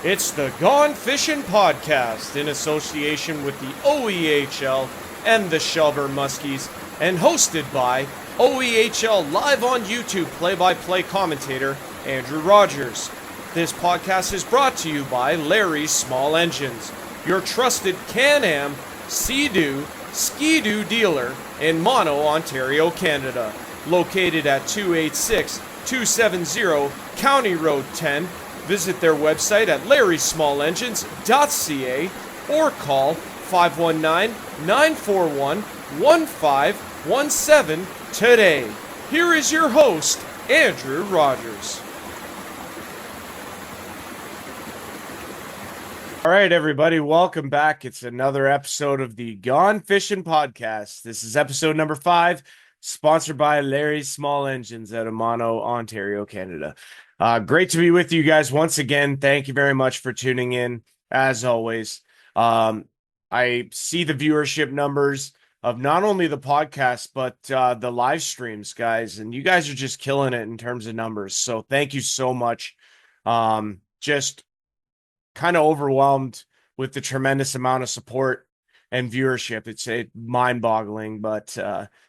It's the Gone Fishin podcast in association with the OEHL and the Shelburne Muskies, and hosted by OEHL live on YouTube play-by-play commentator Andrew Rodgers. This podcast is brought to you by Larry's Small Engines, your trusted Can-Am, Sea-Doo, Ski-Doo dealer in Mono, Ontario, Canada. Located at 286-270 County Road 10. Visit their website at larrysmallengines.ca or call 519-941-1517 today. Here is your host, Andrew Rodgers. All right, everybody, welcome back. It's another episode of the Gone Fishin podcast. This is episode number 5, sponsored by Larry's Small Engines out of Mono, Ontario, Canada. Great to be with you guys once again. Thank you very much for tuning in, as always. I see the viewership numbers of not only the podcast, but the live streams, guys, and you guys are just killing it in terms of numbers. So thank you so much. Just kind of overwhelmed with the tremendous amount of support and viewership. It's mind-boggling, but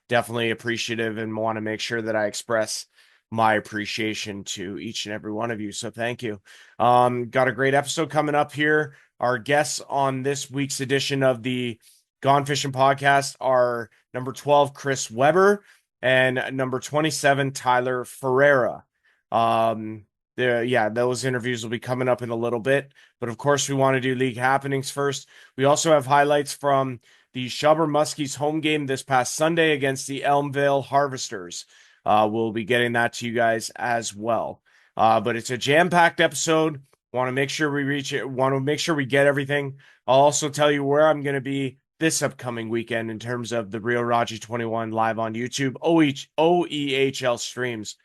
definitely appreciative and want to make sure that I express my appreciation to each and every one of you. So thank you. Got a great episode coming up here. Our guests on this week's edition of the Gone Fishing podcast are number 12, Chris Weber, and number 27, Tyler Ferreira. Those interviews will be coming up in a little bit, but of course we want to do league happenings first. We also have highlights from the Shelburne Muskies home game this past Sunday against the Elmvale Harvesters. We'll be getting that to you guys as well. But it's a jam-packed episode. Want to make sure we reach it. Want to make sure we get everything. I'll also tell you where I'm going to be this upcoming weekend in terms of the Real Raji 21 live on YouTube, OEHL streams.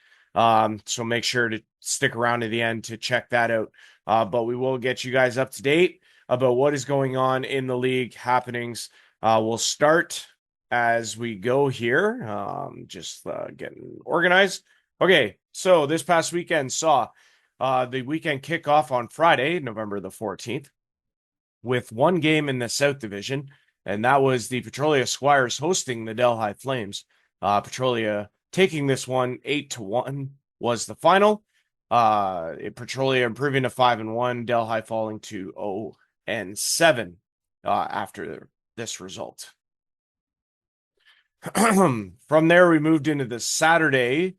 So make sure to stick around to the end to check that out. But we will get you guys up to date about what is going on in the league happenings. We'll start as we go here. Just getting organized. Okay, so this past weekend saw the weekend kickoff on Friday, November the 14th, with one game in the South Division, and that was the Petrolia Squires hosting the Delhi Flames. Petrolia taking this one 8-1 was the final. Petrolia improving to 5-1, Delhi falling to 0-7 after this result. From there, we moved into the Saturday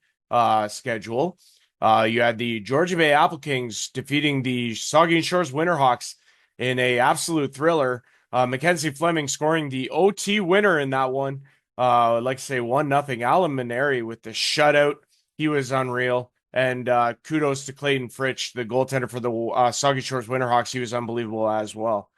schedule. You had the Georgia Bay Apple Kings defeating the Saugeen Shores Winterhawks in a absolute thriller. Mackenzie Fleming scoring the OT winner in that one. I'd like to say 1-0. Alan Maneri with the shutout. He was unreal. And kudos to Clayton Fritsch, the goaltender for the Saugeen Shores Winterhawks. He was unbelievable as well.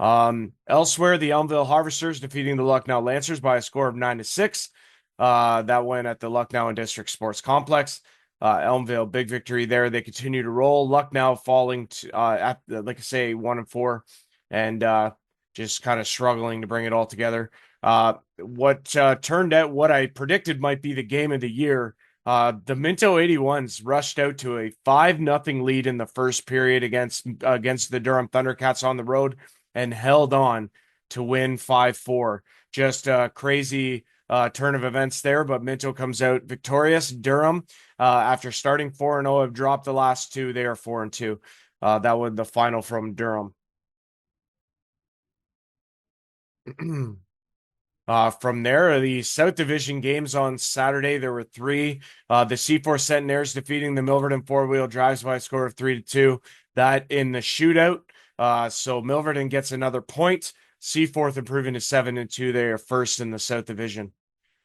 Elsewhere, the Elmvale Harvesters defeating the Lucknow Lancers by a score of 9-6. That went at the Lucknow and District Sports Complex. Elmvale, big victory there. They continue to roll. Lucknow falling to, at, like I say, 1-4, and just kind of struggling to bring it all together. What turned out what I predicted might be the game of the year. The Minto 81s rushed out to a 5-0 lead in the first period against the Durham Thundercats on the road and held on to win 5-4. Just a crazy turn of events there, but Minto comes out victorious. Durham, after starting 4-0, have dropped the last two. They are 4-2. That was the final from Durham. From there, the South Division games on Saturday, there were 3. The C4 Centenaires defeating the Milverton four-wheel drives by a score of 3-2. That in the shootout. So Milverton gets another point. Seaforth improving to 7-2. They are first in the South Division.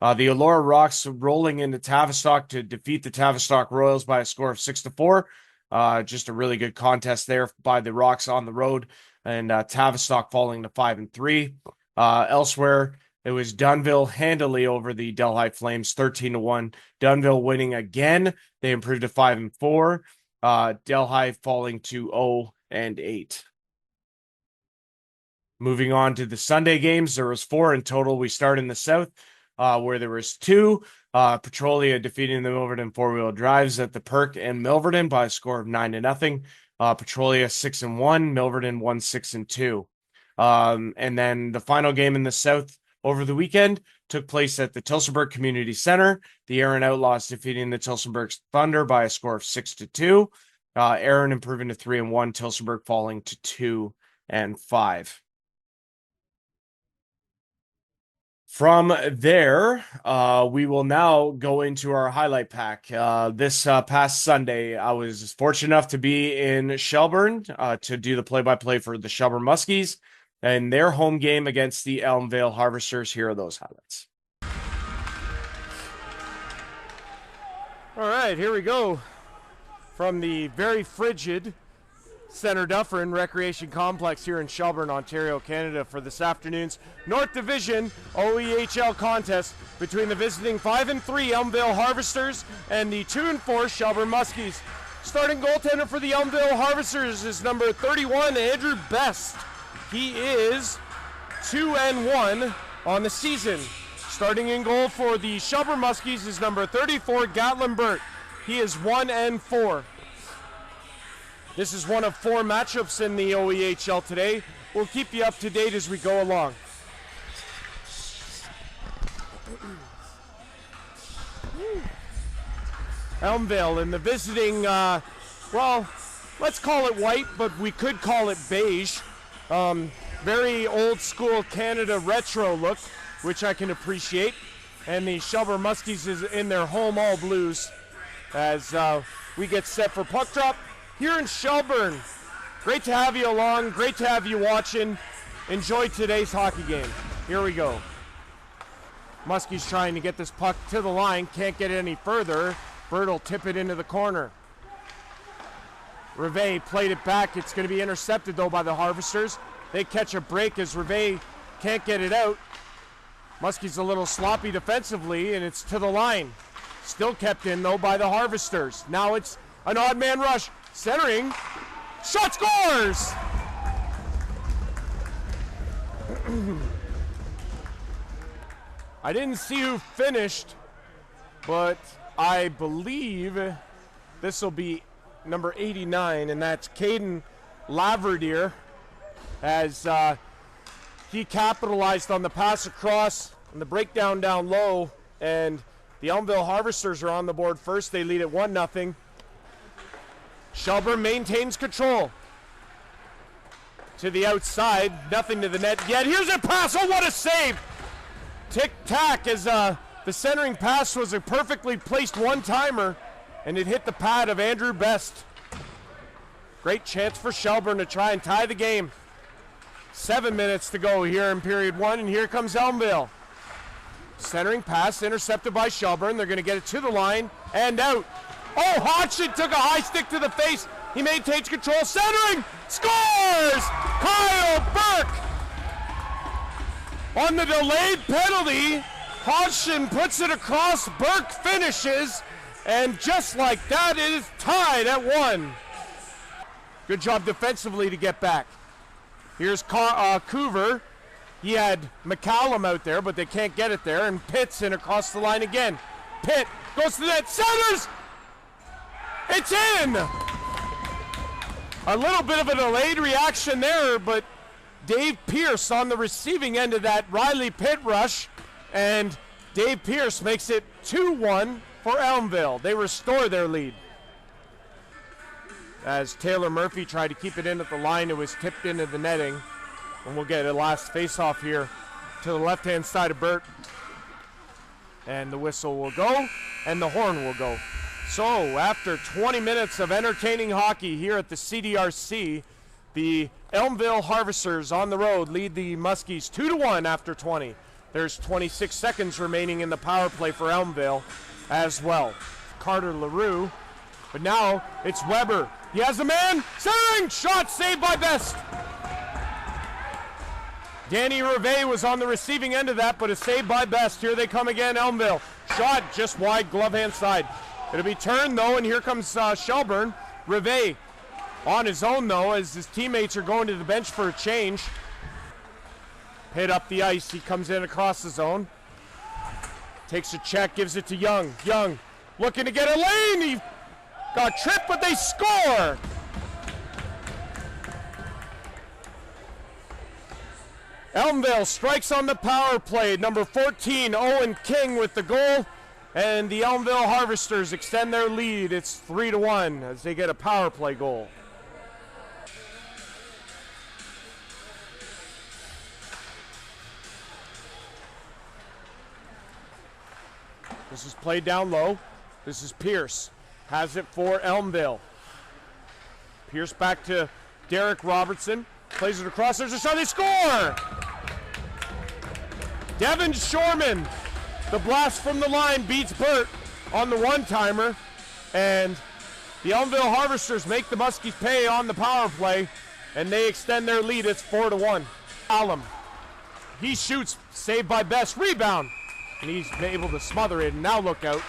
The Elora Rocks rolling into Tavistock to defeat the Tavistock Royals by a score of 6-4. Just a really good contest there by the Rocks on the road, and Tavistock falling to 5-3. Elsewhere, it was Dunville handily over the Delhi Flames, 13-1. Dunville winning again. They improved to 5-4. Delhi falling to 0-8. Moving on to the Sunday games, there was 4 in total. We start in the South, where there was 2. Petrolia defeating the Milverton four-wheel drives at the Perk and Milverton by a score of 9-0. Petrolia 6-1, Milverton 1-6-2. And then the final game in the South over the weekend took place at the Tillsonburg Community Center. The Erin Outlaws defeating the Tillsonburg Thunder by a score of 6-2. Erin improving to 3-1, Tillsonburg falling to 2-5. From there, we will now go into our highlight pack. This past Sunday, I was fortunate enough to be in Shelburne to do the play-by-play for the Shelburne Muskies and their home game against the Elmvale Harvesters. Here are those highlights. All right, here we go from the very frigid Center Dufferin Recreation Complex here in Shelburne, Ontario, Canada, for this afternoon's North Division OEHL contest between the visiting 5-3 Elmvale Harvesters and the 2-4 Shelburne Muskies. Starting goaltender for the Elmvale Harvesters is number 31, Andrew Best. He is 2-1 on the season. Starting in goal for the Shelburne Muskies is number 34, Gatlin Burt. He is 1-4. This is one of 4 matchups in the OEHL today. We'll keep you up to date as we go along. Elmvale and the visiting, well, let's call it white, but we could call it beige. Very old school Canada retro look, which I can appreciate. And the Shelburne Muskies is in their home all blues as we get set for puck drop here in Shelburne. Great to have you along, great to have you watching. Enjoy today's hockey game. Here we go. Muskies trying to get this puck to the line, can't get it any further. Bird will tip it into the corner. Rivet played it back. It's going to be intercepted though by the Harvesters. They catch a break as Rivet can't get it out. Muskies a little sloppy defensively and it's to the line. Still kept in though by the Harvesters. Now it's an odd man rush. Centering. Shot scores! I didn't see who finished, but I believe this will be number 89, and that's Caden Laverdier, as he capitalized on the pass across and the breakdown down low, and the Elmvale Harvesters are on the board first. They lead at 1-0. Shelburne maintains control. To the outside, nothing to the net yet. Here's a pass, oh what a save! Tic-tac as the centering pass was a perfectly placed one-timer, and it hit the pad of Andrew Best. Great chance for Shelburne to try and tie the game. 7 minutes to go here in period 1, and here comes Elmvale. Centering pass intercepted by Shelburne. They're going to get it to the line and out. Oh, Hodgson took a high stick to the face. He maintains control. Centering! Scores! Kyle Burke! On the delayed penalty, Hodgson puts it across. Burke finishes. And just like that, it is tied at 1. Good job defensively to get back. Here's Coover. He had McCallum out there, but they can't get it there. And Pitt's in across the line again. Pitt goes to the net. Centers! It's in! A little bit of a delayed reaction there, but Dave Pierce on the receiving end of that Riley Pitt rush. And Dave Pierce makes it 2-1 for Elmvale. They restore their lead. As Taylor Murphy tried to keep it in at the line, it was tipped into the netting. And we'll get a last face-off here to the left-hand side of Burt. And the whistle will go, and the horn will go. So, after 20 minutes of entertaining hockey here at the CDRC, the Elmvale Harvesters on the road lead the Muskies 2-1 after 20. There's 26 seconds remaining in the power play for Elmvale as well. Carter LaRue, but now it's Weber. He has a man, centering, shot saved by Best. Danny Rivet was on the receiving end of that, but it's saved by Best. Here they come again, Elmvale. Shot just wide, glove hand side. It'll be turned though, and here comes Shelburne. Rivet on his own though, as his teammates are going to the bench for a change. Hit up the ice, he comes in across the zone. Takes a check, gives it to Young. Young looking to get a lane, he got tripped, but they score! Elmvale strikes on the power play. Number 14, Owen King with the goal. And the Elmvale Harvesters extend their lead. It's 3-1 as they get a power play goal. This is played down low. This is Pierce. Has it for Elmvale. Pierce back to Derek Robertson. Plays it across. There's a shot. They score! Devin Shorman. The blast from the line beats Burt on the one-timer. And the Elmvale Harvesters make the Muskies pay on the power play. And they extend their lead. It's 4-1. Alum. He shoots. Saved by Best. Rebound. And he's able to smother it. And now look out.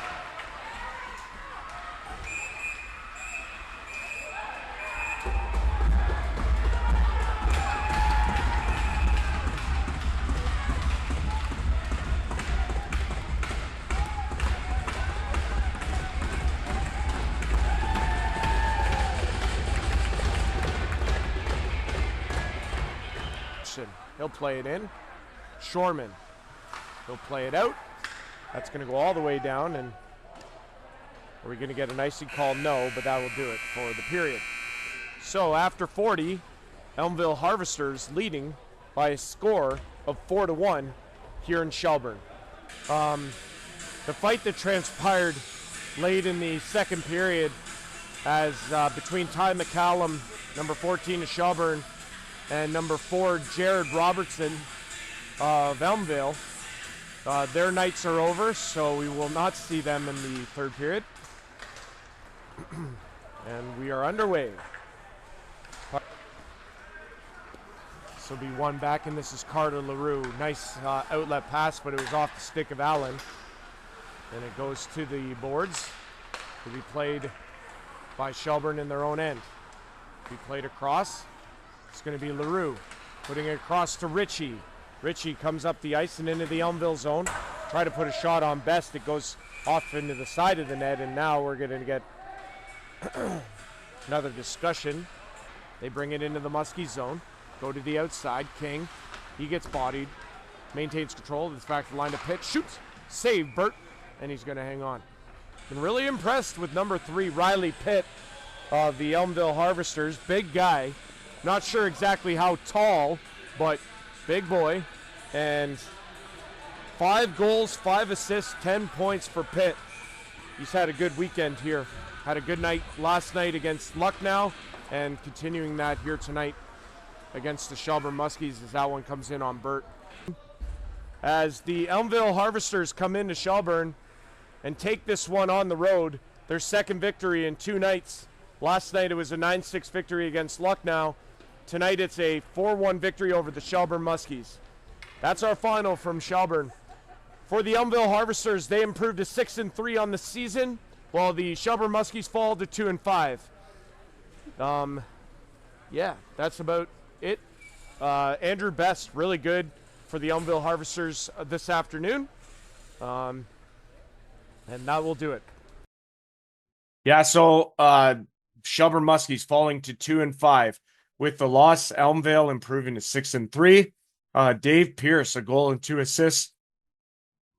He'll play it in. Shorman. He'll play it out. That's going to go all the way down. And are we going to get an icing call? No, but that will do it for the period. So after 40, Elmvale Harvesters leading by a score of 4-1 here in Shelburne. The fight that transpired late in the second period as between Ty McCallum, number 14 of Shelburne, and number 4, Jared Robertson of Elmvale. Their nights are over, so we will not see them in the third period. And we are underway. This will be one back, and this is Carter LaRue. Nice outlet pass, but it was off the stick of Allen. And it goes to the boards to be played by Shelburne in their own end. Be played across. It's going to be LaRue putting it across to Ritchie. Ritchie comes up the ice and into the Elmvale zone. Try to put a shot on Best. It goes off into the side of the net, and now we're going to get another discussion. They bring it into the Muskies zone. Go to the outside. King. He gets bodied. Maintains control. It's back to the line of pitch. Shoots. Save Burt. And he's going to hang on. Been really impressed with number 3, Riley Pitt of the Elmvale Harvesters. Big guy. Not sure exactly how tall, but big boy. And 5 goals, 5 assists, 10 points for Pitt. He's had a good weekend here. Had a good night last night against Lucknow, and continuing that here tonight against the Shelburne Muskies as that one comes in on Burt. As the Elmvale Harvesters come into Shelburne and take this one on the road, their second victory in 2 nights. Last night it was a 9-6 victory against Lucknow. Tonight it's a 4-1 victory over the Shelburne Muskies. That's our final from Shelburne. For the Elmvale Harvesters, they improved to 6-3 on the season, while the Shelburne Muskies fall to 2-5. Yeah, that's about it. Andrew Best, really good for the Elmvale Harvesters this afternoon. And that will do it. Yeah, so Shelburne Muskies falling to 2-5. With the loss, Elmvale improving to 6-3. Dave Pierce, a goal and 2 assists.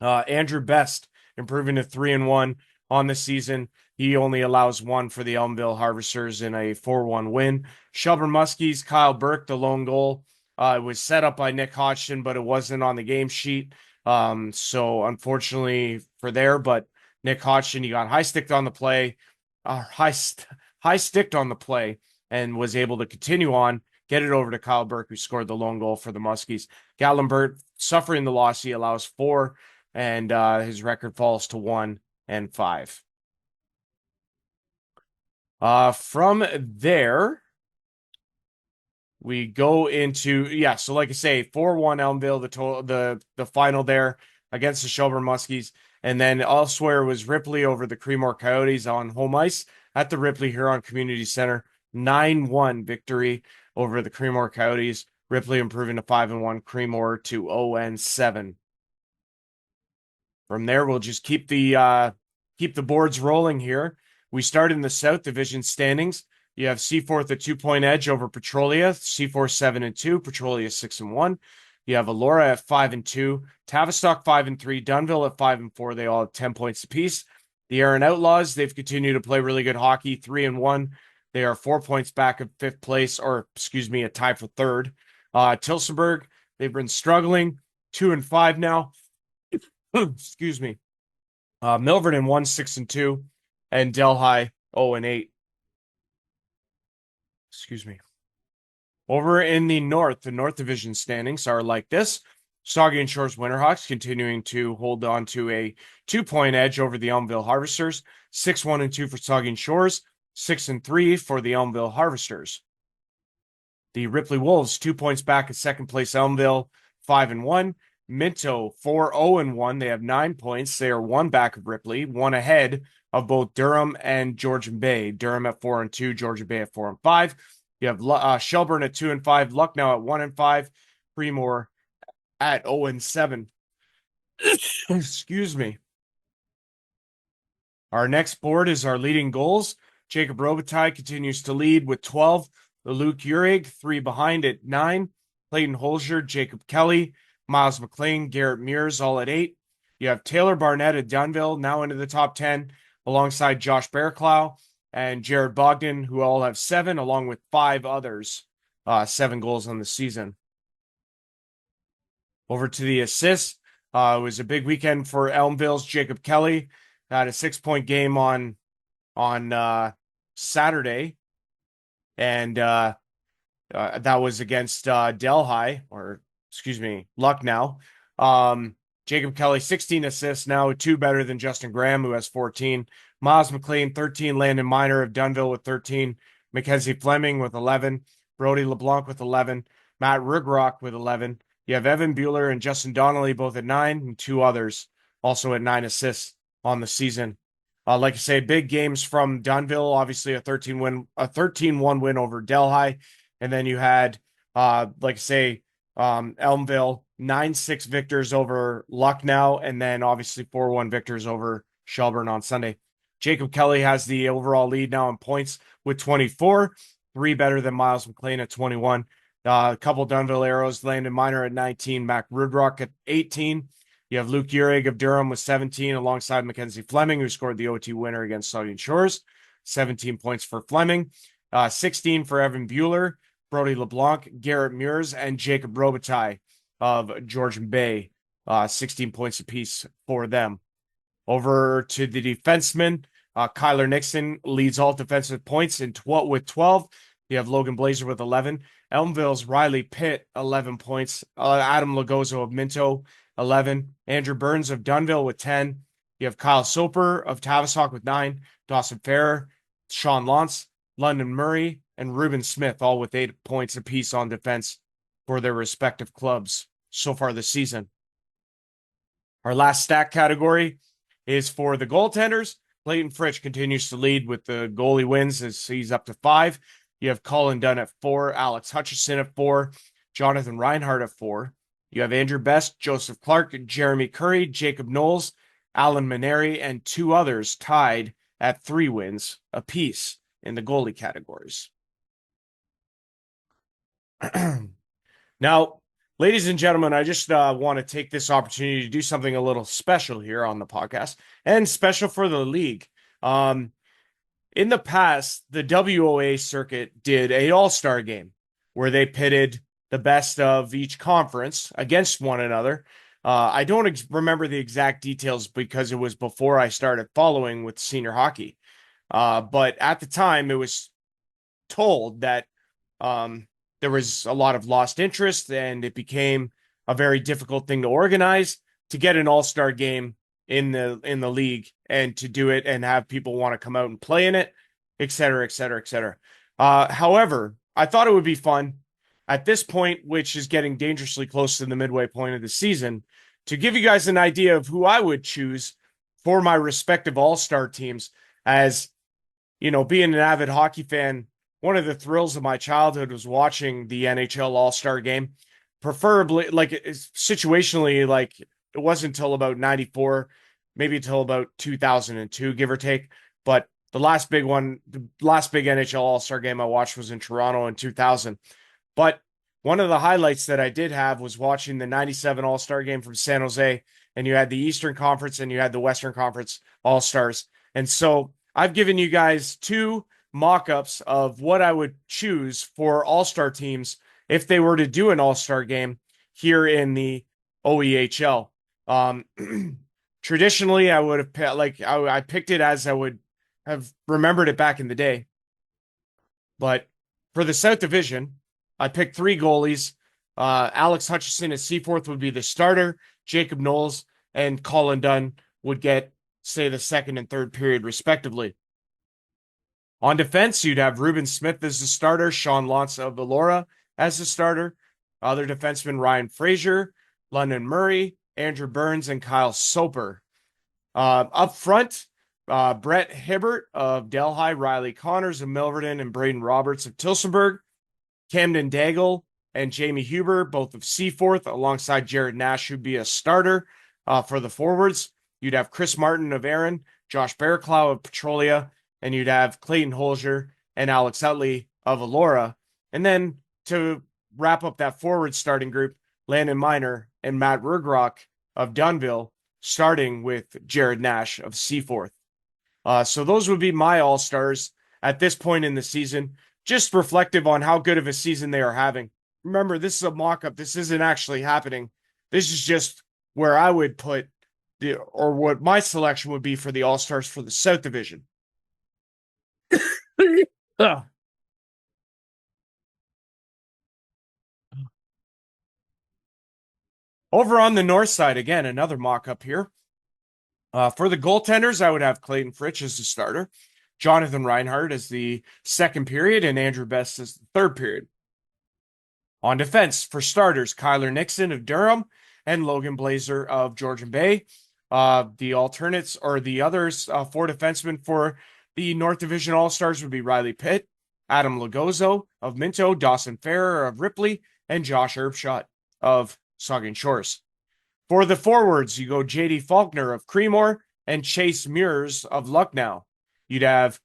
Andrew Best improving to 3-1 on the season. He only allows 1 for the Elmvale Harvesters in a 4-1 win. Shelburne Muskies, Kyle Burke, the lone goal. It was set up by Nick Hodgson, but it wasn't on the game sheet. So unfortunately for there, but Nick Hodgson, he got high-sticked on the play. High-sticked on the play. And was able to continue on, get it over to Kyle Burke, who scored the lone goal for the Muskies. Gallon Burt, suffering the loss, he allows 4, and his record falls to 1-5. From there, we go into, so like I say, 4-1 Elmvale, the final there against the Shelburne Muskies. And then elsewhere was Ripley over the Creemore Coyotes on home ice at the Ripley Huron Community Center. 9-1 victory over the Creemore Coyotes. Ripley improving to 5-1, Creemore to 0-7. From there, we'll just keep the boards rolling here. We start in the South Division standings. You have Seaforth a 2-point edge over Petrolia. Seaforth 7-2, Petrolia 6-1. You have Elora at 5-2, Tavistock 5-3, Dunville at 5-4. They all have 10 points apiece. The Erin Outlaws, they've continued to play really good hockey, 3-1. They are 4 points back of fifth place, or excuse me, a tie for third. Tilsonburg, they've been struggling, 2-5 now. Excuse me. Milverton 1-6-2, and Delhi 0-8. Excuse me. Over in the North Division standings are like this. Saugeen Shores Winterhawks continuing to hold on to a 2-point edge over the Elmville Harvesters. 6-1-2 for Saugeen Shores, 6-3 for the Elmville Harvesters. The Ripley Wolves 2 points back at second place Elmville, 5-1. Minto 4-0-1. They have 9 points. They are one back of Ripley, one ahead of both Durham and Georgian Bay. Durham at 4-2, Georgian Bay at 4-5. You have Shelburne at 2-5, Lucknow at 1-5, Fremore at 0-7. Excuse me. Our next board is our leading goals. Jacob Robitaille continues to lead with 12. Luke Urig, 3 behind at 9. Clayton Holzer, Jacob Kelly, Miles McLean, Garrett Mears, all at 8. You have Taylor Barnett at Dunville, now into the top 10, alongside Josh Bearclough and Jared Bogdan, who all have 7, along with 5 others, 7 goals on the season. Over to the assists. It was a big weekend for Elmville's Jacob Kelly. Had a 6-point game on Saturday, and that was against Delhi, or excuse me, Lucknow. Jacob Kelly, 16 assists now, 2 better than Justin Graham, who has 14. Miles McLean, 13. Landon Miner of Dunville with 13. Mackenzie Fleming with 11. Brody LeBlanc with 11. Matt Rugrock with 11. You have Evan Bueller and Justin Donnelly both at 9, and 2 others also at 9 assists on the season. Like I say, big games from Dunville, obviously a 13-1 win over Delhi. And then you had, like I say, Elmville, 9-6 victors over Lucknow, and then obviously 4-1 victors over Shelburne on Sunday. Jacob Kelly has the overall lead now in points with 24, 3 better than Miles McLean at 21. A couple Dunville arrows, Landon Miner at 19, Mac Rudrock at 18. You have Luke Urig of Durham with 17, alongside Mackenzie Fleming, who scored the OT winner against Saugeen Shores. 17 points for Fleming. 16 for Evan Bueller, Brody LeBlanc, Garrett Mears, and Jacob Robitaille of Georgian Bay. 16 points apiece for them. Over to the defensemen. Kyler Nixon leads all defensive points with 12. You have Logan Blazer with 11. Elmville's Riley Pitt, 11 points. Adam Lagozo of Minto, 11. Andrew Burns of Dunville with 10. You have Kyle Soper of Tavistock with 9. Dawson Ferrer, Sean Lantz, London Murray, and Ruben Smith, all with 8 points apiece on defense for their respective clubs so far this season. Our last stat category is for the goaltenders. Clayton Fritsch continues to lead with the goalie wins as he's up to 5. You have Colin Dunn at 4, Alex Hutchison at 4, Jonathan Reinhardt at 4. You have Andrew Best, Joseph Clark, Jeremy Curry, Jacob Knowles, Alan Maneri, and 2 others tied at 3 wins apiece in the goalie categories. Now, ladies and gentlemen, I just want to take this opportunity to do something a little special here on the podcast, and special for the league. In the past, the WOA circuit did an all-star game where they pitted the best of each conference against one another. I don't remember the exact details because it was before I started following with senior hockey. But at the time, it was told that there was a lot of lost interest, and it became a very difficult thing to organize to get an all-star game in the league and to do it and have people want to come out and play in it, et cetera, et cetera, et cetera. However, I thought it would be fun at this point, which is getting dangerously close to the midway point of the season, to give you guys an idea of who I would choose for my respective all-star teams. As, you know, being an avid hockey fan, one of the thrills of my childhood was watching the NHL All-Star game. Preferably, like, situationally, like, it wasn't until about 94, maybe until about 2002, give or take. But the last big NHL All-Star game I watched was in Toronto in 2000. But one of the highlights that I did have was watching the 97 All-Star game from San Jose, and you had the Eastern Conference and you had the Western Conference All-Stars. And so I've given you guys two mock-ups of what I would choose for All-Star teams if they were to do an All-Star game here in the OEHL. Um, Traditionally, I would have I picked it as I would have remembered it back in the day. But for the South Division, I picked three goalies. Alex Hutchison at Seaforth would be the starter. Jacob Knowles and Colin Dunn would get, say, the second and third period, respectively. On defense, you'd have Ruben Smith as the starter, Sean Lantz of Valora as the starter. Other defensemen, Ryan Frazier, London Murray, Andrew Burns, and Kyle Soper. Up front, Brett Hibbert of Delhi, Riley Connors of Milverton, and Braden Roberts of Tilsonburg. Camden Daigle and Jamie Huber, both of Seaforth, alongside Jared Nash, who'd be a starter for the forwards. You'd have Chris Martin of Aaron, Josh Bearclough of Petrolia, and you'd have Clayton Holger and Alex Utley of Alora. And then to wrap up that forward starting group, Landon Miner and Matt Rugrock of Dunville, starting with Jared Nash of Seaforth. So those would be my all-stars at this point in the season, just reflective on how good of a season they are having. Remember, this is a mock-up. This isn't actually happening. This is just where I would put or what my selection would be for the all-stars for the South Division. Over on the north side, again, another mock-up here. For the goaltenders, I would have Clayton Fritsch as the starter, Jonathan Reinhardt as the second period, and Andrew Best as the third period. On defense, for starters, Kyler Nixon of Durham and Logan Blazer of Georgian Bay. The alternates or the others, four defensemen for the North Division All-Stars would be Riley Pitt, Adam Lagozo of Minto, Dawson Ferrer of Ripley, and Josh Erbschott of Saugeen Shores. For the forwards, you go JD Faulkner of Creemore and Chase Mears of Lucknow. You'd have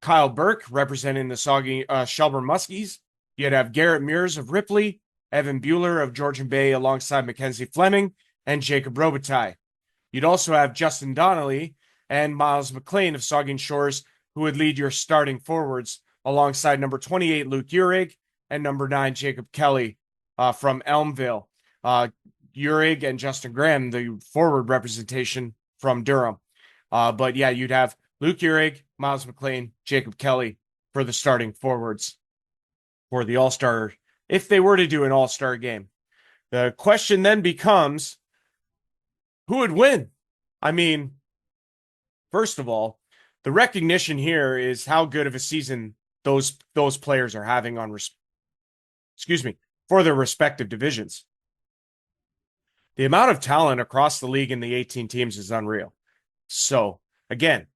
Kyle Burke representing the Shelburne Muskies. You'd have Garrett Mears of Ripley, Evan Bueller of Georgian Bay alongside Mackenzie Fleming, and Jacob Robitaille. You'd also have Justin Donnelly and Miles McLean of Saugeen Shores, who would lead your starting forwards alongside number 28, Luke Uhrig, and number 9, Jacob Kelly from Elmville. Uhrig and Justin Graham, the forward representation from Durham. But yeah, you'd have Luke Uhrig, Miles McLean, Jacob Kelly for the starting forwards for the All-Star, if they were to do an All-Star game. The question then becomes, who would win? I mean, first of all, the recognition here is how good of a season those players are having on, for their respective divisions. The amount of talent across the league in the 18 teams is unreal. So, again,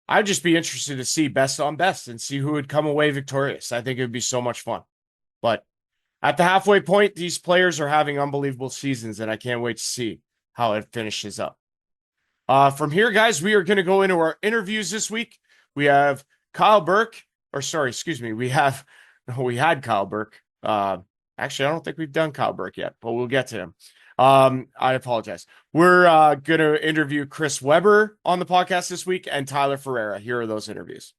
I'd just be interested to see best on best and see who would come away victorious. I think it would be so much fun. But at the halfway point, these players are having unbelievable seasons, and I can't wait to see how it finishes up. From here, guys, we are going to go into our interviews this week. We have Kyle Burke, we had Kyle Burke. Actually, I don't think we've done Kyle Burke yet, but we'll get to him. I apologize. We're going to interview Chris Weber on the podcast this week and Tyler Ferreira. Here are those interviews.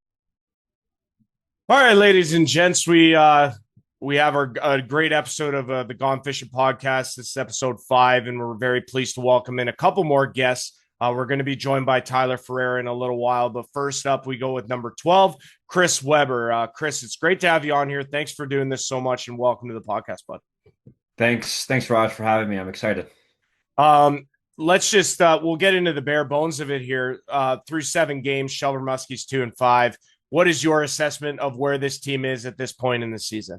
All right, ladies and gents, we have a great episode of the Gone Fishin podcast. This is episode 5, and we're very pleased to welcome in a couple more guests. We're going to be joined by Tyler Ferreira in a little while, but first up, we go with number 12, Chris Weber. Chris, it's great to have you on here. Thanks for doing this so much, and welcome to the podcast, bud. Thanks, Raj, for having me. I'm excited. Let's just we'll get into the bare bones of it here. Through 7 games, Shelburne Muskies 2-5. What is your assessment of where this team is at this point in the season?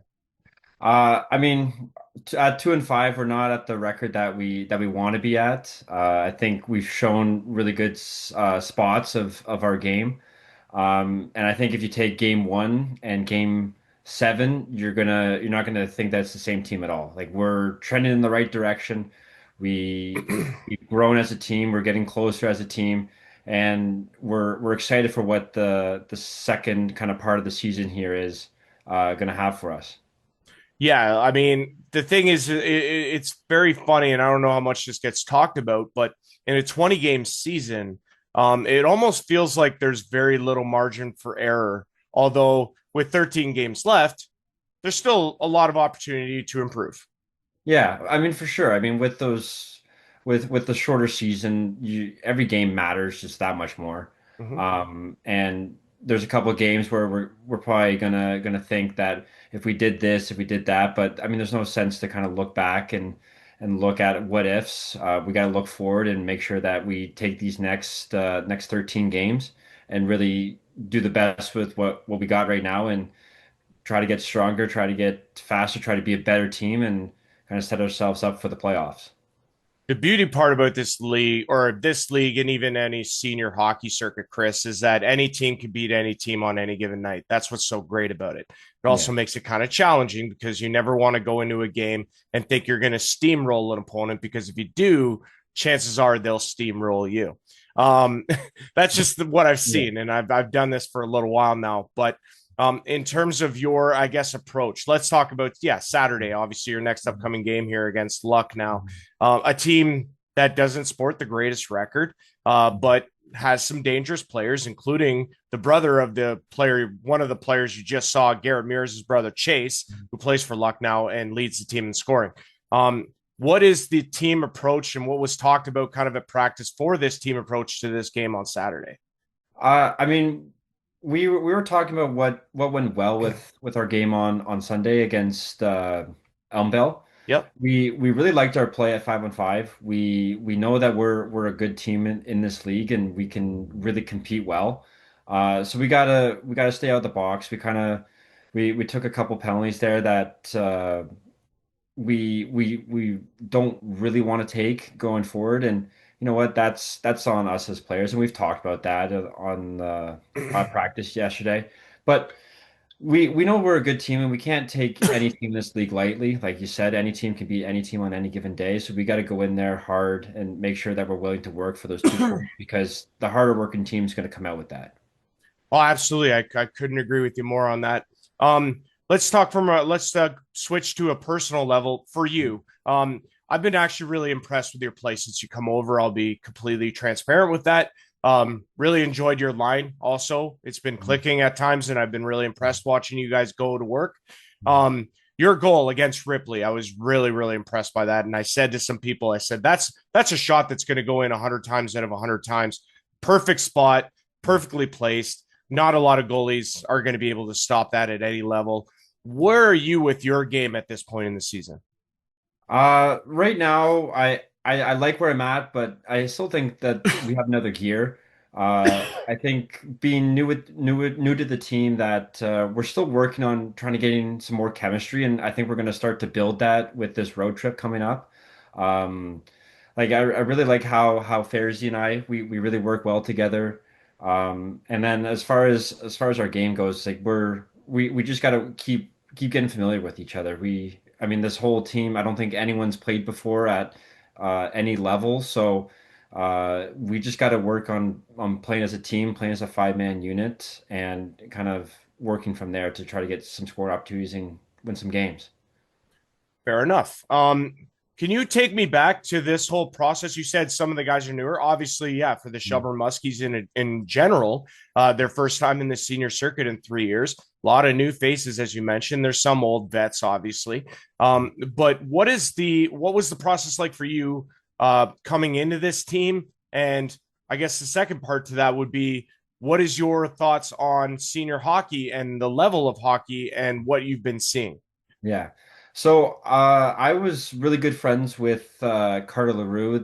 I mean, at 2-5, we're not at the record that we want to be at. I think we've shown really good spots of our game, and I think if you take game 1 and game 7, you're not gonna think that's the same team at all. Like, we're trending in the right direction. We've grown as a team. We're getting closer as a team, and we're excited for what the second kind of part of the season here is gonna have for us. Yeah, I mean, the thing is, it's very funny, and I don't know how much this gets talked about, but in a 20 game season, it almost feels like there's very little margin for error. Although with 13 games left, there's still a lot of opportunity to improve. Yeah, I mean for sure. I mean with those with the shorter season, you every game matters just that much more. Mhm. And there's a couple of games where we're probably gonna think that if we did this, if we did that, but I mean there's no sense to kind of look back and look at what ifs. We got to look forward and make sure that we take these next 13 games and really do the best with what we got right now and try to get stronger, try to get faster, try to be a better team, and kind of set ourselves up for the playoffs. The beauty part about this league, and even any senior hockey circuit, Chris, is that any team can beat any team on any given night. That's what's so great about it. It also Yeah. makes it kind of challenging because you never want to go into a game and think you're going to steamroll an opponent, because if you do, chances are they'll steamroll you. Um, that's just what I've Yeah. seen, and I've done this for a little while now. But in terms of your, I guess, approach, let's talk about, yeah, Saturday. Obviously, your next upcoming game here against Luck now, a team that doesn't sport the greatest record, but has some dangerous players, including the brother of the player, one of the players you just saw, Garrett Mears' brother Chase, who plays for Luck now and leads the team in scoring. What is the team approach, and what was talked about kind of at practice for this team approach to this game on Saturday? I mean, we were talking about what went well with our game on Sunday against Elmvale. Yep. We really liked our play at 5-on-5. We know that we're a good team in this league and we can really compete well. So we gotta stay out of the box. We took a couple penalties there that we don't really want to take going forward. And you know what? That's on us as players, and we've talked about that on practice yesterday. But we know we're a good team, and we can't take any team in this league lightly. Like you said, any team can beat any team on any given day. So we got to go in there hard and make sure that we're willing to work for those 2 points because the harder working team is going to come out with that. Oh, absolutely. I couldn't agree with you more on that. Let's talk let's switch to a personal level for you. I've been actually really impressed with your play since you come over. I'll be completely transparent with that. Really enjoyed your line also. It's been clicking at times, and I've been really impressed watching you guys go to work. Your goal against Ripley, I was really, really impressed by that. And I said to some people, I said, that's a shot that's going to go in 100 times out of 100 times. Perfect spot, perfectly placed. Not a lot of goalies are going to be able to stop that at any level. Where are you with your game at this point in the season? Right now, I like where I'm at, but I still think that we have another gear. I think being new to the team, that we're still working on trying to getting some more chemistry, and I think we're going to start to build that with this road trip coming up. Um, I really like how Fairzy and we really work well together. And then as far as our game goes, like we just got to keep getting familiar with each other. I mean, this whole team, I don't think anyone's played before at any level. So we just got to work on playing as a team, playing as a five-man unit, and kind of working from there to try to get some score opportunities and win some games. Fair enough. Can you take me back to this whole process? You said some of the guys are newer. Obviously, yeah, for the Mm. Shelburne Muskies in general, their first time in the senior circuit in 3 years. A lot of new faces, as you mentioned. There's some old vets, obviously. But what was the process like for you coming into this team? And I guess the second part to that would be, what is your thoughts on senior hockey and the level of hockey and what you've been seeing? Yeah. So I was really good friends with Carter LaRue,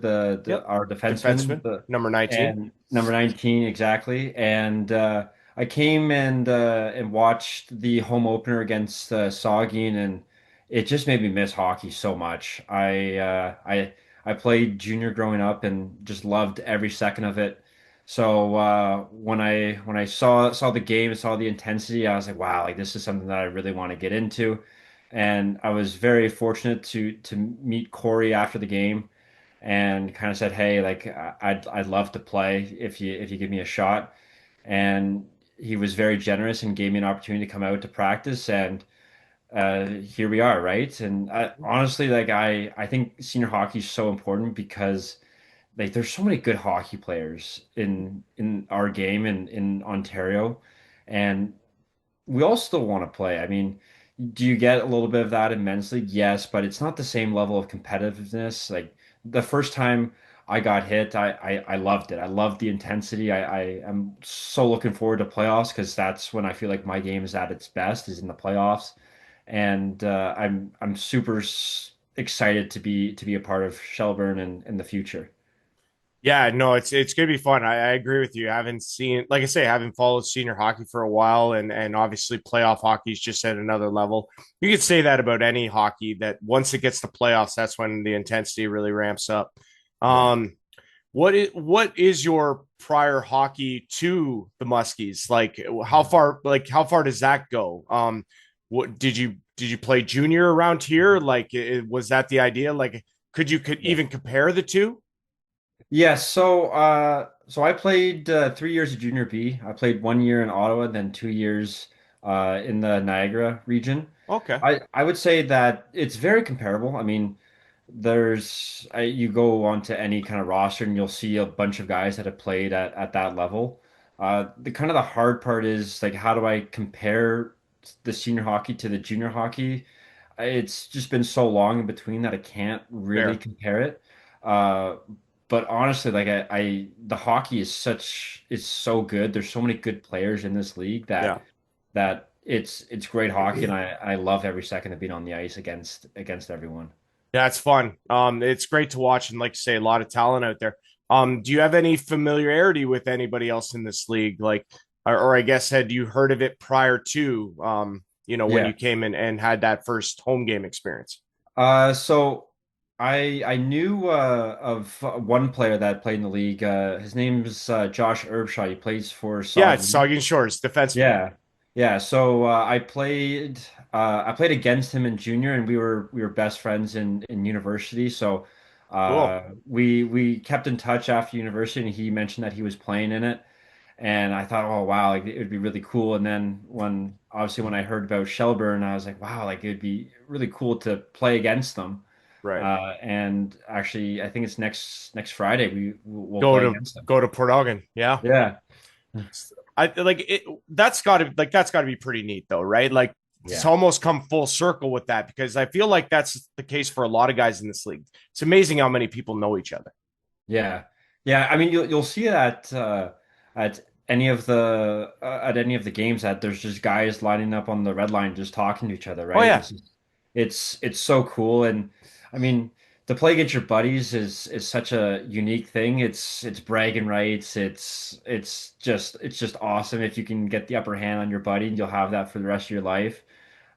Yep. our defenseman, Defenseman, number 19. and number 19 exactly. And I came and watched the home opener against Saugeen, and it just made me miss hockey so much. I played junior growing up and just loved every second of it. So when I saw the game and saw the intensity, I was like, wow, like this is something that I really want to get into. And I was very fortunate to meet Corey after the game and kind of said, "Hey, like I'd love to play if you give me a shot." And he was very generous and gave me an opportunity to come out to practice. And here we are, right? And honestly, like I think senior hockey is so important because like there's so many good hockey players in our game in Ontario, and we all still want to play. I mean, do you get a little bit of that in men's league? Yes, but it's not the same level of competitiveness. Like the first time I got hit, I loved it. I loved the intensity. I am so looking forward to playoffs because that's when I feel like my game is at its best, is in the playoffs. And I'm super excited to be a part of Shelburne in the future. Yeah, no, it's gonna be fun. I agree with you. I haven't seen, like I say, I haven't followed senior hockey for a while, and obviously playoff hockey is just at another level. You could say that about any hockey, that once it gets to playoffs, that's when the intensity really ramps up. Yeah. Um, what is your prior hockey to the Muskies? Like how far does that go? What did you play junior around here? Like was that the idea? Like could Yeah. even compare the two? Yeah, so I played 3 years of junior B. I played 1 year in Ottawa, then 2 years in the Niagara region. Okay, I would say that it's very comparable. I mean, you go onto any kind of roster and you'll see a bunch of guys that have played at that level. The kind of the hard part is like how do I compare the senior hockey to the junior hockey? It's just been so long in between that I can't really fair. compare it. Uh, but honestly, like the hockey is so good. There's so many good players in this league Yeah. that it's great hockey, and I love every second of being on the ice against everyone. Yeah, it's fun. It's great to watch, and like you say, a lot of talent out there. Do you have any familiarity with anybody else in this league? Like, or I guess had you heard of it prior to, when you Yeah. came in and had that first home game experience? So I knew of one player that played in the league. His name's Josh Erbshaw. He plays for Yeah, it's Saugeen. Saugeen Shores, defenseman. Yeah, yeah. So I played against him in junior, and we were best friends in university. So Cool. we kept in touch after university, and he mentioned that he was playing in it, and I thought, oh wow, like it would be really cool. And then when I heard about Shelburne, I was like, wow, like it would be really cool to play against them. Right. And actually, I think it's next Friday we'll play against them. Go to Port Elgin. Yeah. Yeah, I like it. That's got to be pretty neat though, right? Like to yeah. almost come full circle with that, because I feel like that's the case for a lot of guys in this league. It's amazing how many people know each other. Yeah, yeah. I mean, you'll see that at at any of the games that there's just guys lining up on the red line just talking to each other, Oh right? yeah, It's so cool, and I mean, to play against your buddies is such a unique thing. It's bragging rights. It's just awesome if you can get the upper hand on your buddy, and you'll have that for the rest of your life.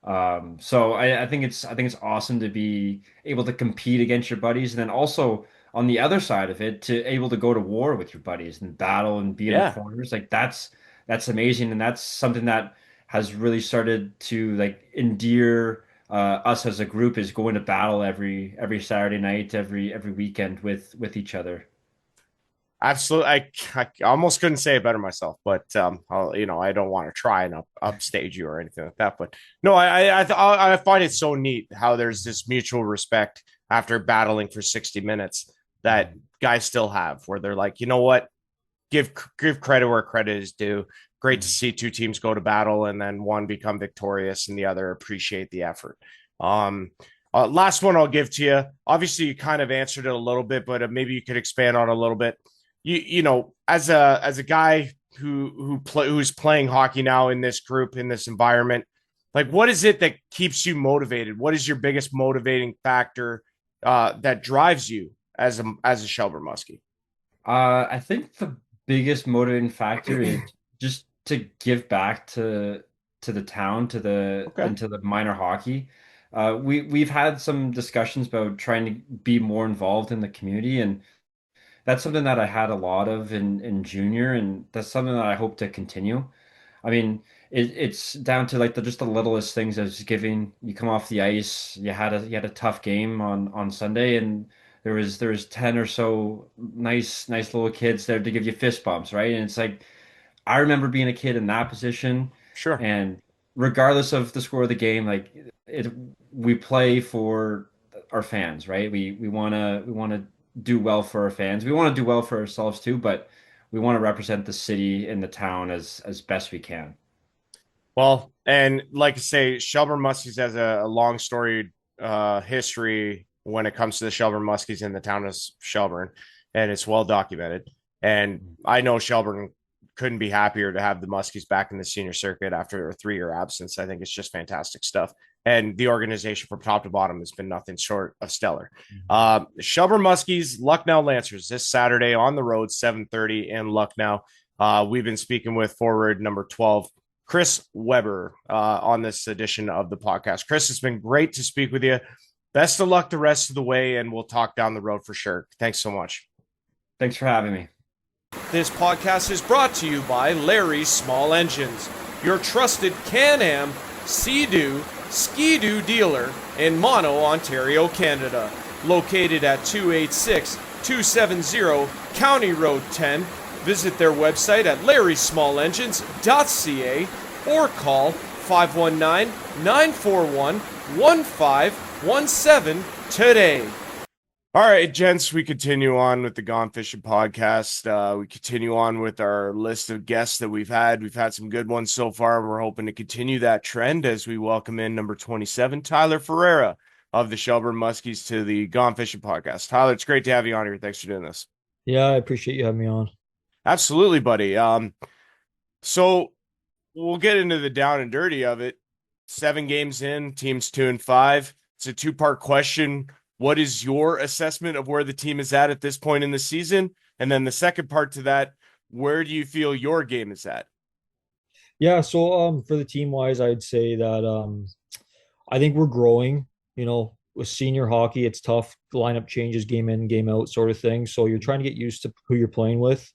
So I think it's awesome to be able to compete against your buddies, and then also on the other side of it, to able to go to war with your buddies and battle and be in the yeah. corners. Like that's amazing, and that's something that has really started to like endear us as a group, is going to battle every Saturday night, every weekend with each other. Absolutely. I almost couldn't say it better myself, but I don't want to try and upstage you or anything like that. But no, I find it so neat how there's this mutual respect after battling for 60 minutes that guys still have, where they're like, you know what, give credit where credit is due. Great to Mhm. see two teams go to battle and then one become victorious and the other appreciate the effort. Um, Last one I'll give to you. Obviously, you kind of answered it a little bit, but maybe you could expand on it a little bit. As a guy who's playing hockey now in this group, in this environment, like what is it that keeps you motivated? What is your biggest motivating factor that drives you as a Shelburne Muskie? I think the biggest motivating factor is just to give back to the town, Okay. into the minor hockey. We've had some discussions about trying to be more involved in the community, and that's something that I had a lot of in junior, and that's something that I hope to continue. I mean, it's down to like just the littlest things, as giving. You come off the ice, you had a tough game on Sunday, and there was 10 or so nice little kids there to give you fist bumps, right? And it's like I remember being a kid in that position, Sure. and regardless of the score of the game, like it we play for our fans, right? We want to do well for our fans. We want to do well for ourselves too, but we want to represent the city and the town as best we can. Well, and like I say, Shelburne Muskies has a long storied history when it comes to the Shelburne Muskies in the town of Shelburne, and it's well documented. And I know Shelburne couldn't be happier to have the Muskies back in the senior circuit after a 3 year absence. I think it's just fantastic stuff. And the organization from top to bottom has been nothing short of stellar. Shelburne Muskies, Lucknow Lancers this Saturday on the road, 7:30 in Lucknow. We've been speaking with forward number 12, Chris Weber, on this edition of the podcast. Chris, it's been great to speak with you. Best of luck the rest of the way, and we'll talk down the road for sure. Thanks so much. Thanks for having me. This podcast is brought to you by Larry's Small Engines, your trusted Can-Am, Sea-Doo, Ski-Doo dealer in Mono, Ontario, Canada. Located at 286-270 County Road 10. Visit their website at larrysmallengines.ca or call 519-941-1517 today. All right, gents, we continue on with the Gone Fishin podcast. We continue on with our list of guests that we've had. We've had some good ones so far. We're hoping to continue that trend as we welcome in number 27, Tyler Ferreira of the Shelburne Muskies to the Gone Fishin podcast. Tyler, it's great to have you on here. Thanks for doing this. Yeah, I appreciate you having me on. Absolutely, buddy. So we'll get into the down and dirty of it. 7 games in, team's 2-5. It's a two-part question. What is your assessment of where the team is at this point in the season? And then the second part to that, where do you feel your game is at? Yeah, so for the team wise, I'd say that I think we're growing. With senior hockey, it's tough. Lineup changes game in, game out, sort of thing. So you're trying to get used to who you're playing with.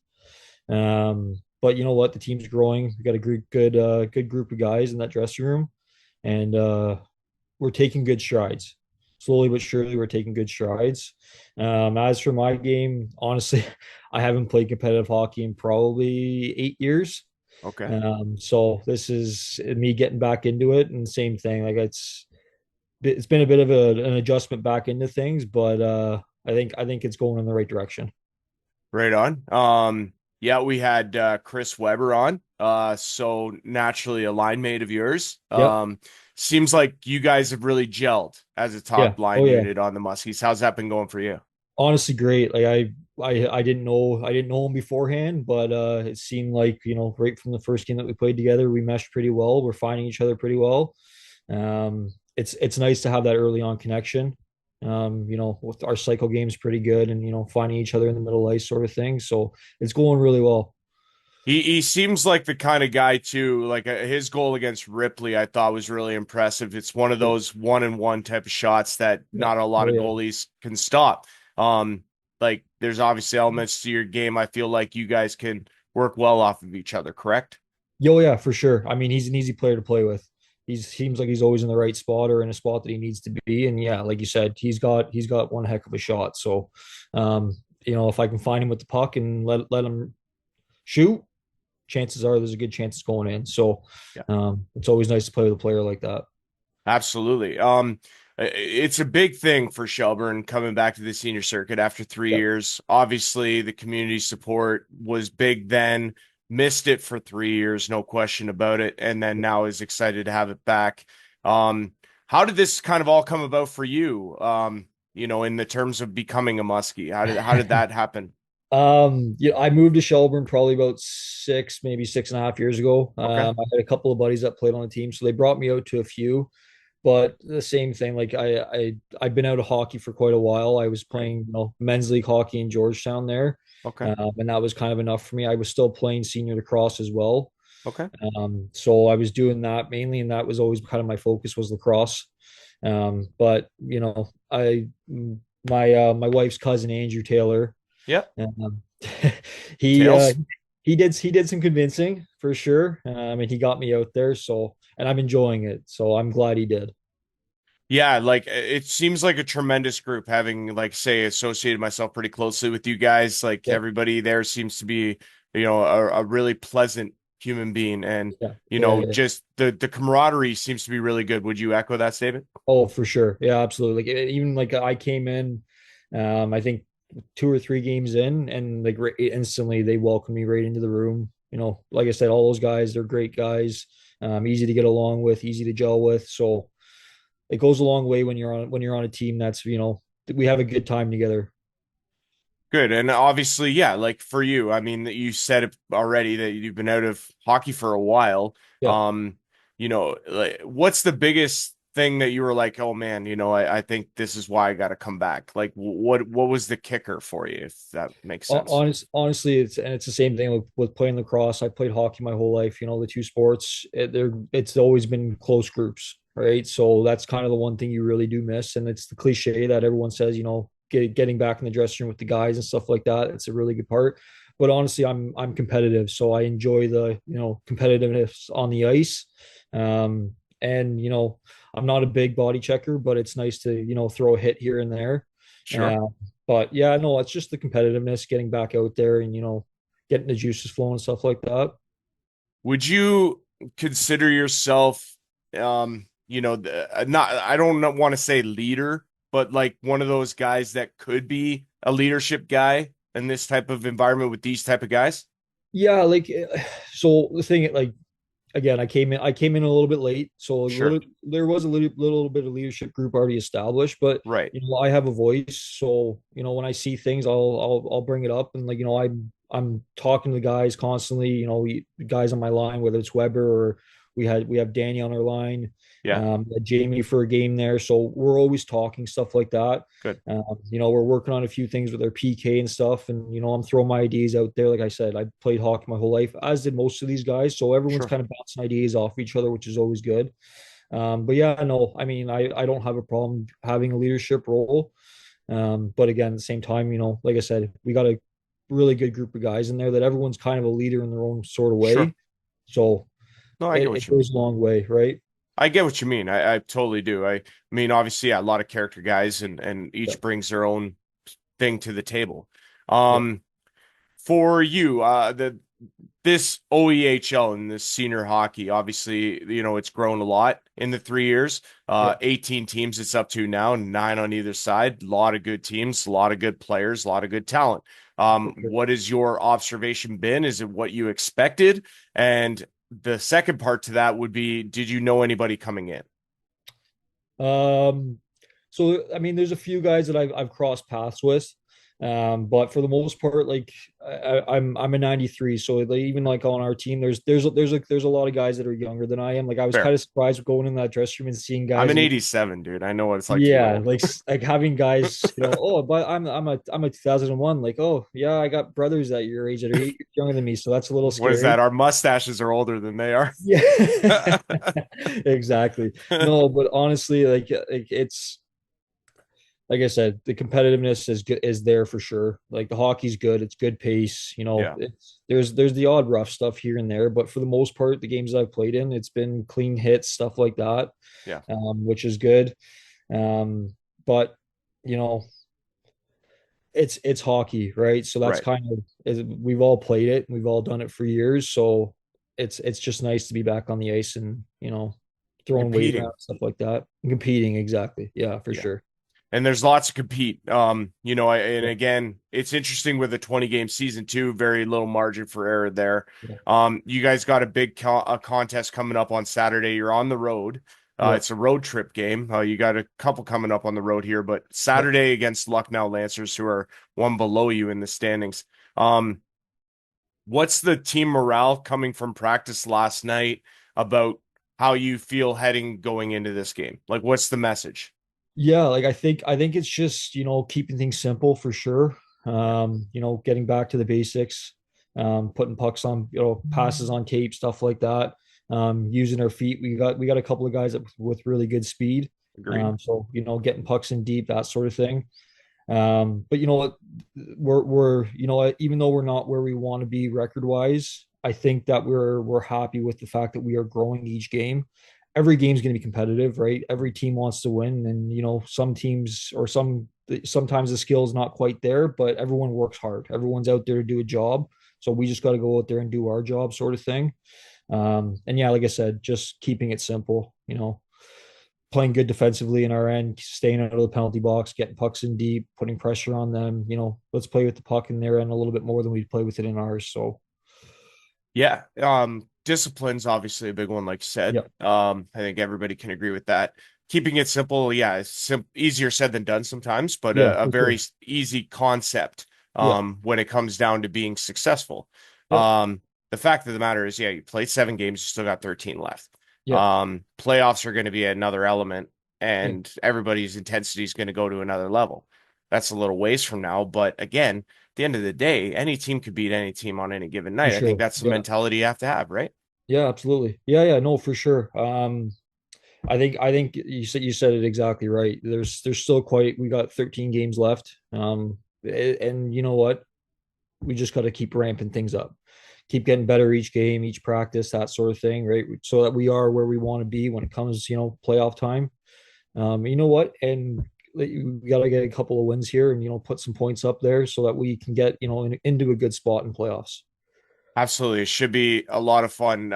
But you know what? The team's growing. We got a good group of guys in that dressing room, and we're taking good strides. Slowly but surely, we're taking good strides. As for my game, honestly, I haven't played competitive hockey in probably 8 years. Okay. So this is me getting back into it, and same thing. Like it's been a bit of an adjustment back into things, but I think it's going in the right direction. Right on. Yeah, we had Chris Weber on. So naturally a line mate of yours. Yep. Seems like you guys have really gelled as a Yeah. top line Oh yeah. unit on the Muskies. How's that been going for you? Honestly, great. Like I didn't know him beforehand, but it seemed like right from the first game that we played together, we meshed pretty well. We're finding each other pretty well. It's nice to have that early on connection. With our cycle game's pretty good, and finding each other in the middle ice sort of thing. So it's going really well. He seems like the kind of guy too. Like his goal against Ripley, I thought was really impressive. It's one of those 1-and-1 type of shots that Yeah. not a lot Oh of yeah. goalies can stop. Like there's obviously elements to your game. I feel like you guys can work well off of each other, correct? Yo, yeah, for sure. I mean, he's an easy player to play with. He seems like he's always in the right spot or in a spot that he needs to be. And yeah, like you said, he's got one heck of a shot. So, if I can find him with the puck and let him shoot, chances are there's a good chance it's going in. So, Yeah. it's always nice to play with a player like that. Absolutely. It's a big thing for Shelburne coming back to the senior circuit after 3 years. Obviously, the community support was big then, missed it for 3 years, no question about it, and then now is excited to have it back. How did this kind of all come about for you? In the terms of becoming a Muskie, how did that happen? I moved to Shelburne probably about maybe 6.5 years ago. Okay. I had a couple of buddies that played on the team, so they brought me out to a few. But the same thing, like I've been out of hockey for quite a while. I was playing, men's league hockey in Georgetown there, Okay. and that was kind of enough for me. I was still playing senior lacrosse as well, Okay. so I was doing that mainly, and that was always kind of my focus was lacrosse. But I my wife's cousin Andrew Taylor, Yep. um, he Tails. he did some convincing for sure, and he got me out there. So, and I'm enjoying it. So I'm glad he did. Yeah, like it seems like a tremendous group having like say associated myself pretty closely with you guys. Like Yep. everybody there seems to be, a really pleasant human being, and Yeah, yeah, yeah. just the camaraderie seems to be really good. Would you echo that statement? Oh, for sure. Yeah, absolutely. Even like I came in, I think 2 or 3 games in, and like instantly they welcomed me right into the room. Like I said, all those guys, they're great guys, easy to get along with, easy to gel with. So it goes a long way when you're on a team that's we have a good time together. Good. And obviously, yeah, like for you, I mean, you said it already that you've been out of hockey for a while. Yeah. Like, what's the biggest thing that you were like, oh man, I think this is why I got to come back? Like, what was the kicker for you, if that makes sense? Honestly, it's the same thing with playing lacrosse. I played hockey my whole life. The two sports, it's always been close groups, right? So that's kind of the one thing you really do miss, and it's the cliche that everyone says, getting back in the dressing room with the guys and stuff like that. It's a really good part. But honestly, I'm competitive, so I enjoy the competitiveness on the ice. And I'm not a big body checker, but it's nice to throw a hit here and there. Sure. Uh, but yeah, no, it's just the competitiveness, getting back out there and getting the juices flowing and stuff like that. Would you consider yourself, not, I don't want to say leader, but like one of those guys that could be a leadership guy in this type of environment with these type of guys? Yeah, like so the thing, like, again, I came in a little bit late, so Sure. there was a little bit of leadership group already established, but Right. I have a voice, so when I see things, I'll bring it up, and like I'm talking to the guys constantly, guys on my line, whether it's Weber or we have Danny on our line, Yeah. Jamie for a game there, so we're always talking stuff like that. Good. We're working on a few things with our PK and stuff, and I'm throwing my ideas out there. Like I said, I played hockey my whole life, as did most of these guys. So everyone's Sure. kind of bouncing ideas off each other, which is always good. But yeah, no, I mean, I don't have a problem having a leadership role. But again, at the same time, like I said, we got a really good group of guys in there that everyone's kind of a leader in their own sort of Sure. way. So No, I get it what you mean. goes a long way, right? I get what you mean. I totally do. I mean, obviously, yeah, a lot of character guys, and Yeah, each brings their own thing to the table. yeah, Um, for you, this OEHL and this senior hockey, obviously, it's grown a lot in the 3 years. yeah, 18 teams it's up to now, nine on either side. A lot of good teams, a lot of good players, a lot of good talent. for sure. What has your observation been? Is it what you expected? And the second part to that would be, did you know anybody coming in? Um, so I mean, there's a few guys that I've crossed paths with, but for the most part, like I'm a '93, so like, even like on our team, there's a lot of guys that are younger than I am. Like I was kind Fair. of surprised going in that dressing room and seeing I'm guys an that, 87, dude. I know what it's like to be yeah, old. like having guys, oh, but I'm a 2001. Like, oh yeah, I got brothers that your age that are 8 years younger than me, so that's a little What is scary. that? Our mustaches are older than they are. Yeah, exactly. No, but honestly, like it's like I said, the competitiveness is there for sure. Like the hockey's good, it's good pace. Yeah. There's the odd rough stuff here and there, but for the most part, the games I've played in, it's been clean hits, stuff like that, Yeah. which is good. But you know, it's hockey, right? So that's Right. kind of we've all played it, we've all done it for years. So it's just nice to be back on the ice and throwing weight Competing. around, stuff like that, and competing. Exactly, yeah, for Yeah. sure. And there's lots to compete. And Yeah, again, it's interesting with a 20 game season too, very little margin for error there. yeah, You guys got a big a contest coming up on Saturday. You're on the road. yeah, It's a road trip game. You got a couple coming up on the road here, but yeah. Saturday against Lucknow Lancers, who are one below you in the standings. Um, what's the team morale coming from practice last night about how you feel heading going into this game? Like, what's the message? Yeah, like I think it's just, keeping things simple for sure. Yeah, Getting back to the basics, putting pucks on, passes on tape, stuff like that. Using our feet. We got a couple of guys that with really good speed. agreed. So, getting pucks in deep, that sort of thing. But you know what, we're even though we're not where we want to be record wise, I think that we're happy with the fact that we are growing each game. Every game's going to be competitive, right? Every team wants to win, and some teams or sometimes the skill is not quite there, but everyone works hard. Everyone's out there to do a job. So we just got to go out there and do our job, sort of thing. And yeah, like I said, just keeping it simple, playing good defensively in our end, staying out of the penalty box, getting pucks in deep, putting pressure on them. Let's play with the puck in their end a little bit more than we play with it in ours. So Yeah. Discipline's obviously a big one, like you said. yeah, I think everybody can agree with that. Keeping it simple, yeah, it's easier said than done sometimes, but yeah, a for very sure. easy concept Yeah, when it comes down to being successful. yep, The fact of the matter is, yeah, you played 7 games, you still got 13 left. yeah, Playoffs are going to be another element, yeah, and everybody's intensity is going to go to another level. That's a little ways from now, but again, at the end of the day, any team could beat any team on any given for night. I think sure. that's the Yeah, mentality you have, right? yeah, absolutely. Yeah, yeah, no, for sure. I think you said it exactly right. There's still quite we got 13 games left. And you know what? We just got to keep ramping things up. Keep getting better each game, each practice, that sort of thing, right? So that we are where we want to be when it comes, playoff time. You know what? And we got to get a couple of wins here and put some points up there so that we can get into a good spot in playoffs. Absolutely. It should be a lot of fun.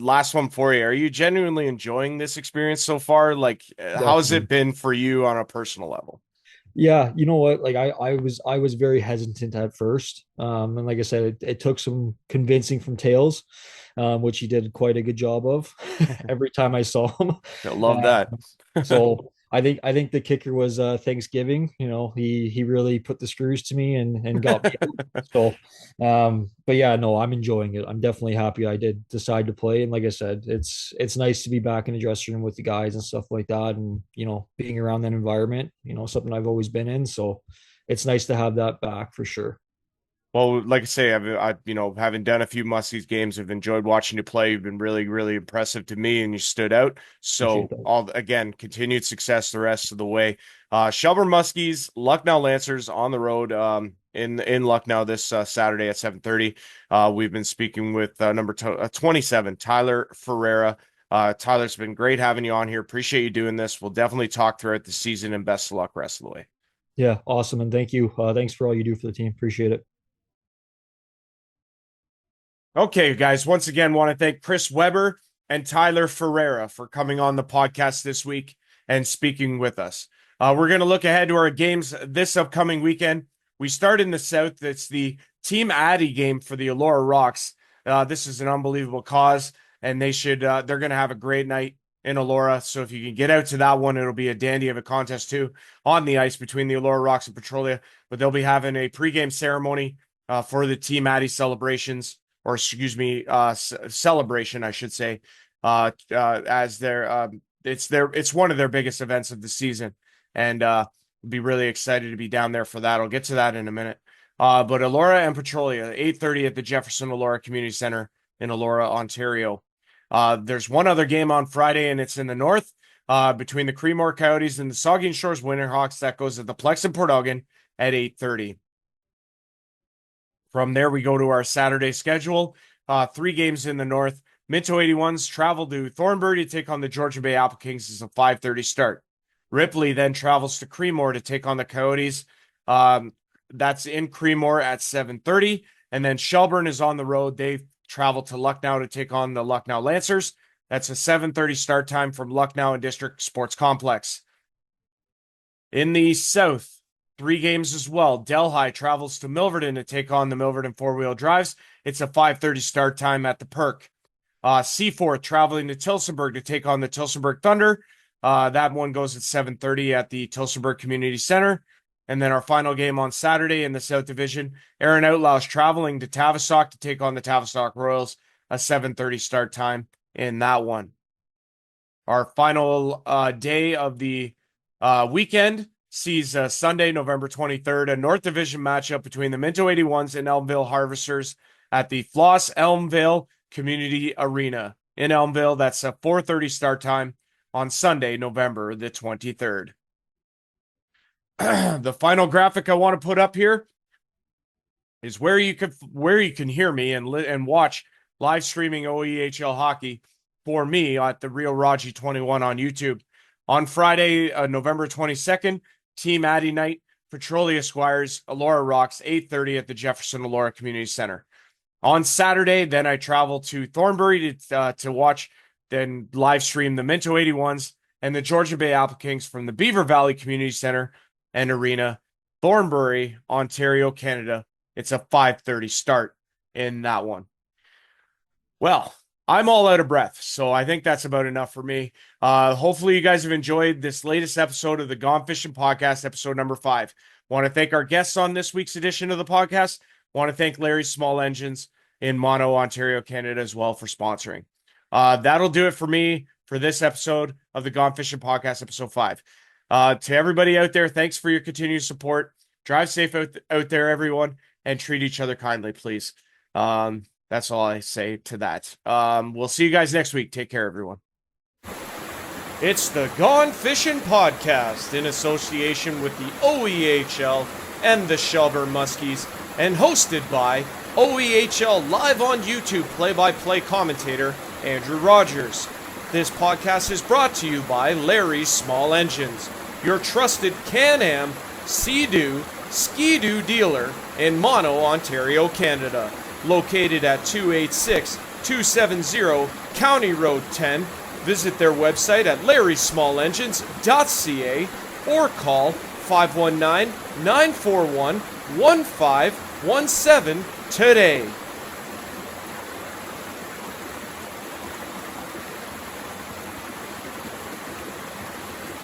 Last one for you. Are you genuinely enjoying this experience so far? Like, how has it Definitely. been for you on a personal level? Yeah, you know what? Like I was very hesitant at first. And like I said, it took some convincing from Tails, which he did quite a good job of every time I saw him. I love Uh, that. so I think the kicker was Thanksgiving. He really put the screws to me and got me out. So but yeah, no, I'm enjoying it. I'm definitely happy I did decide to play. And like I said, it's nice to be back in the dressing room with the guys and stuff like that. And being around that environment, something I've always been in. So it's nice to have that back for sure. Well, like I say, having done a few Muskies games, I've enjoyed watching you play. You've been really, really impressive to me, and you stood out. Appreciate So, that. all again, continued success the rest of the way. Shelburne Muskies, Lucknow Lancers on the road, in Lucknow this Saturday at 7:30. We've been speaking with number 27, Tyler Ferreira. Tyler's been great having you on here. Appreciate you doing this. We'll definitely talk throughout the season, and best of luck rest of the way. Yeah, awesome. And thank you. Thanks for all you do for the team. Appreciate it. Okay, guys, once again, want to thank Chris Weber and Tyler Ferreira for coming on the podcast this week and speaking with us. We're going to look ahead to our games this upcoming weekend. We start in the South. It's the Team Addy game for the Elora Rocks. This is an unbelievable cause, and they're going to have a great night in Elora. So if you can get out to that one, it'll be a dandy of a contest too on the ice between the Elora Rocks and Petrolia. But they'll be having a pregame ceremony for the Team Addy celebrations, or excuse me, celebration, I should say, as it's one of their biggest events of the season, and be really excited to be down there for that. I'll get to that in a minute. But Elora and Petrolia, 8:30 at the Jefferson Elora Community Center in Elora, Ontario. There's one other game on Friday, and it's in the north between the Creemore Coyotes and the Saugeen Shores Winterhawks. That goes at the Plex in Port Elgin at 8:30. From there, we go to our Saturday schedule. 3 games in the north. Minto 81s travel to Thornbury to take on the Georgian Bay Apple Kings as a 5:30 start. Ripley then travels to Creemore to take on the Coyotes. That's in Creemore at 7:30. And then Shelburne is on the road. They travel to Lucknow to take on the Lucknow Lancers. That's a 7:30 start time from Lucknow and District Sports Complex. In the South, 3 games as well. Delhi travels to Milverton to take on the Milverton four-wheel drives. It's a 5:30 start time at the Perk. Seaforth traveling to Tilsonburg to take on the Tilsonburg Thunder. That one goes at 7:30 at the Tilsonburg Community Center. And then our final game on Saturday in the South Division, Aaron Outlaws traveling to Tavistock to take on the Tavistock Royals. A 7:30 start time in that one. Our final day of the weekend sees Sunday, November 23rd, a North Division matchup between the Minto 81s and Elmville Harvesters at the Floss Elmville Community Arena in Elmville. That's a 4:30 start time on Sunday, November the 23rd. The final graphic I want to put up here is where you can hear me and watch live streaming OEHL hockey for me at the Real Raji 21 on YouTube. On Friday, November 22nd, Team Addy Night, Petrolia Squires, Elora Rocks, 8:30 at the Jefferson Elora Community Center. On Saturday, then I travel to Thornbury to watch, then live stream the Minto 81s and the Georgian Bay Apple Kings from the Beaver Valley Community Center and Arena, Thornbury, Ontario, Canada. It's a 5:30 start in that one. Well, I'm all out of breath, so I think that's about enough for me. Hopefully, you guys have enjoyed this latest episode of the Gone Fishin' Podcast, episode number 5. Want to thank our guests on this week's edition of the podcast. Want to thank Larry Small Engines in Mono, Ontario, Canada, as well for sponsoring. That'll do it for me for this episode of the Gone Fishin' Podcast, episode 5. To everybody out there, thanks for your continued support. Drive safe out there, everyone, and treat each other kindly, please. That's all I say to that. We'll see you guys next week. Take care, everyone. It's the Gone Fishin' Podcast in association with the OEHL and the Shelburne Muskies, and hosted by OEHL live on YouTube play-by-play commentator Andrew Rodgers. This podcast is brought to you by Larry's Small Engines, your trusted Can-Am, Sea-Doo, Ski-Doo dealer in Mono, Ontario, Canada. Located at 286-270 County Road 10. Visit their website at larrysmallengines.ca or call 519-941-1517 today.